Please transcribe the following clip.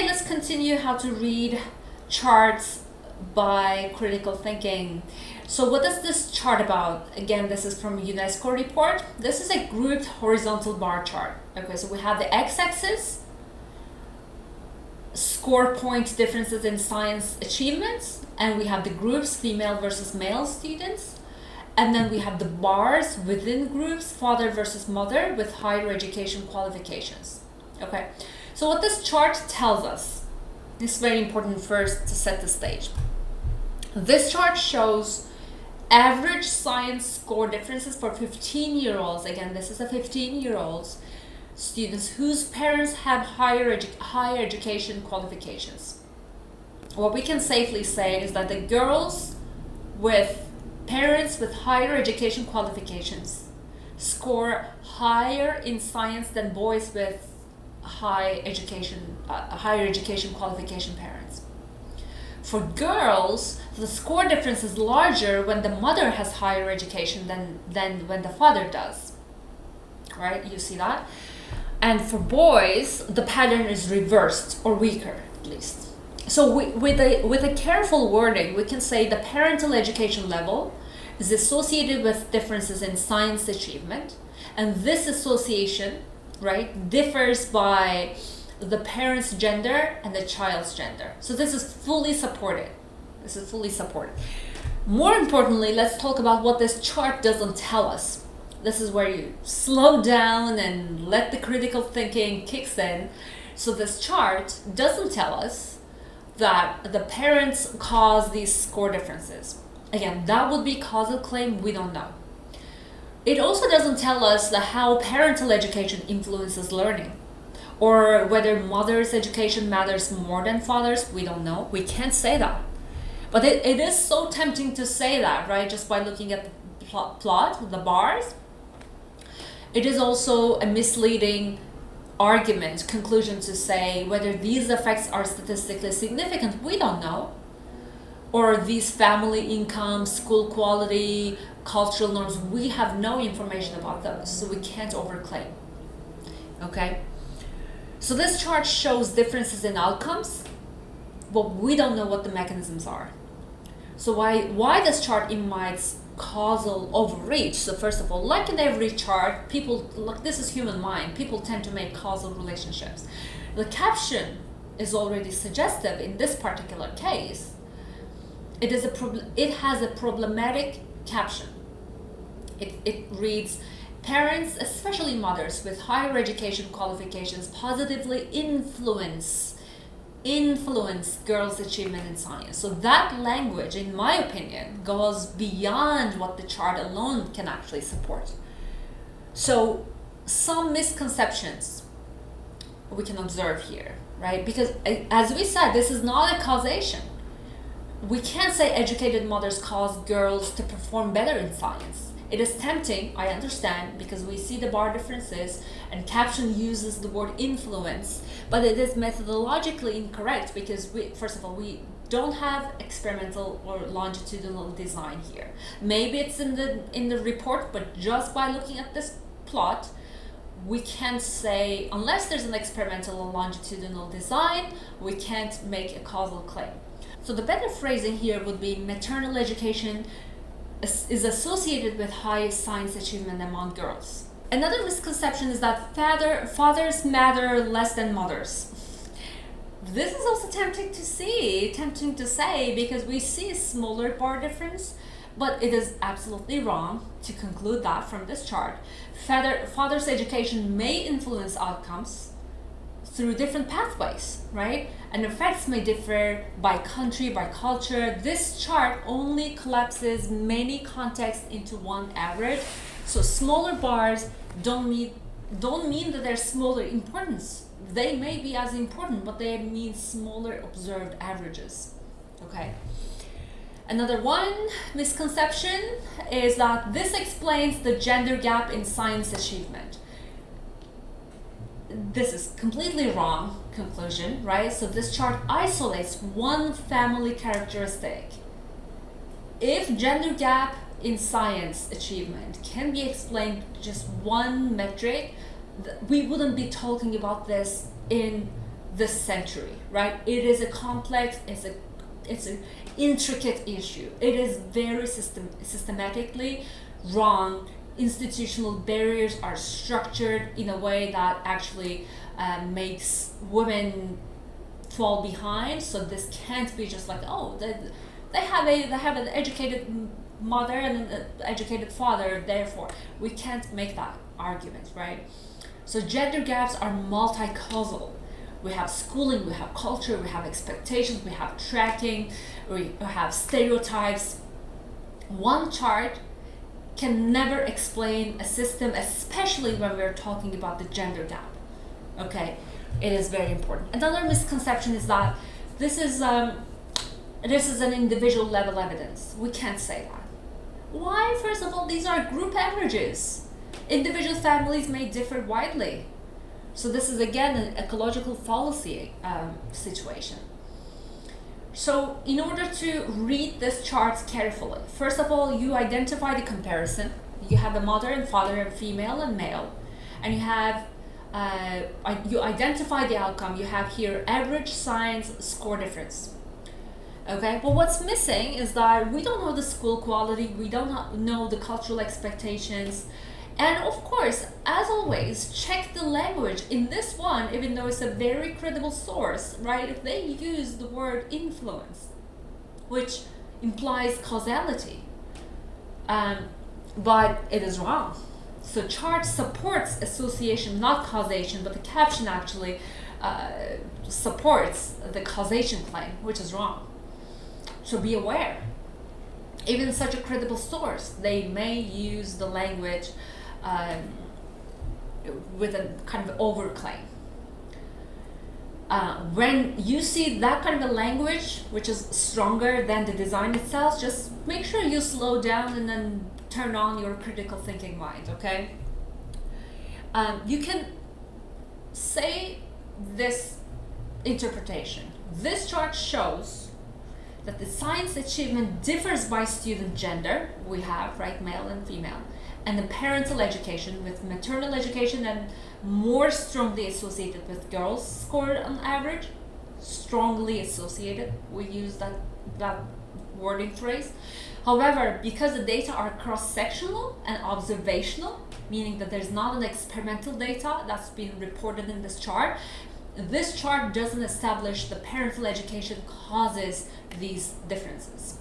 Okay, let's continue how to read charts by critical thinking. So what is this chart about? Again, this is from a UNESCO report. This is a grouped horizontal bar chart. Okay, so we have the x-axis, score point differences in science achievements, and we have the groups, female versus male students. And then we have the bars within groups, father versus mother with higher education qualifications. Okay, so what this chart tells us, this is very important first to set the stage. This chart shows average science score differences for 15-year-olds. Again, this is a 15-year-olds students whose parents have higher education qualifications. What we can safely say is that the girls with parents with higher education qualifications score higher in science than boys with higher education qualification parents. For girls, the score difference is larger when the mother has higher education than when the father does. Right? You see that? And for boys, the pattern is reversed or weaker, at least. So with a careful wording, we can say the parental education level is associated with differences in science achievement, and this association, right, differs by the parent's gender and the child's gender. So this is fully supported. This is fully supported. More importantly, let's talk about what this chart doesn't tell us. This is where you slow down and let the critical thinking kicks in. So this chart doesn't tell us that the parents cause these score differences. Again, that would be causal claim, we don't know. It also doesn't tell us how parental education influences learning, or whether mother's education matters more than father's, we don't know. We can't say that. But it is so tempting to say that, right? Just by looking at the plot, the bars. It is also a misleading argument, conclusion to say whether these effects are statistically significant, we don't know. Or these family income, school quality, cultural norms, we have no information about those, so we can't overclaim. Okay? So this chart shows differences in outcomes, but we don't know what the mechanisms are. So why this chart invites causal overreach? So first of all, like in every chart, people, like, this is human mind, people tend to make causal relationships. The caption is already suggestive in this particular case. It has a problematic caption. It reads, parents, especially mothers with higher education qualifications, positively influence girls' achievement in science. So that language, in my opinion, goes beyond what the chart alone can actually support. So some misconceptions we can observe here, right? Because as we said, this is not a causation. We can't say educated mothers cause girls to perform better in science. It is tempting, I understand, because we see the bar differences and caption uses the word influence, but it is methodologically incorrect because first of all, we don't have experimental or longitudinal design here. Maybe it's in the report, but just by looking at this plot, we can't say, unless there's an experimental or longitudinal design, we can't make a causal claim. So the better phrasing here would be maternal education is associated with high science achievement among girls. Another misconception is that fathers matter less than mothers. This is also tempting to say, because we see a smaller bar difference, but it is absolutely wrong to conclude that from this chart. Father's education may influence outcomes through different pathways, right? And effects may differ by country, by culture. This chart only collapses many contexts into one average. So smaller bars don't mean that they're smaller importance. They may be as important, but they mean smaller observed averages. Okay. Another one misconception is that this explains the gender gap in science achievement. This is completely wrong conclusion, right? So this chart isolates one family characteristic. If gender gap in science achievement can be explained just one metric, we wouldn't be talking about this in this century, right? It is a complex, it's an intricate issue. It is very systematically wrong. Institutional barriers are structured in a way that actually makes women fall behind. So this can't be just like, oh, they have an educated mother and an educated father, therefore we can't make that argument, right? So gender gaps are multi-causal. We have schooling, we have culture, we have expectations, we have tracking, we have stereotypes. One chart can never explain a system, especially when we're talking about the gender gap. Okay, it is very important. Another misconception is that this is an individual level evidence. We can't say that. Why? First of all, these are group averages. Individual families may differ widely. So this is again an ecological fallacy situation. So in order to read this chart carefully, first of all, you identify the comparison. You have a mother and father and female and male, and you have you identify the outcome. You have here average science score difference. Okay, but what's missing is that we don't know the school quality, we don't know the cultural expectations, and of course, as always, check the language. In this one, even though it's a very credible source, right, if they use the word influence, which implies causality, but it is wrong. So chart supports association, not causation, but the caption actually supports the causation claim, which is wrong. So be aware. Even such a credible source, they may use the language with a kind of overclaim. When you see that kind of a language, which is stronger than the design itself, just make sure you slow down and then turn on your critical thinking mind, okay? You can say this interpretation. This chart shows that the science achievement differs by student gender. We have, right, male and female, and the parental education, with maternal education and more strongly associated with girls scored on average, strongly associated. We use that wording phrase. However, because the data are cross-sectional and observational, meaning that there's not an experimental data that's being reported in this chart doesn't establish the parental education causes these differences.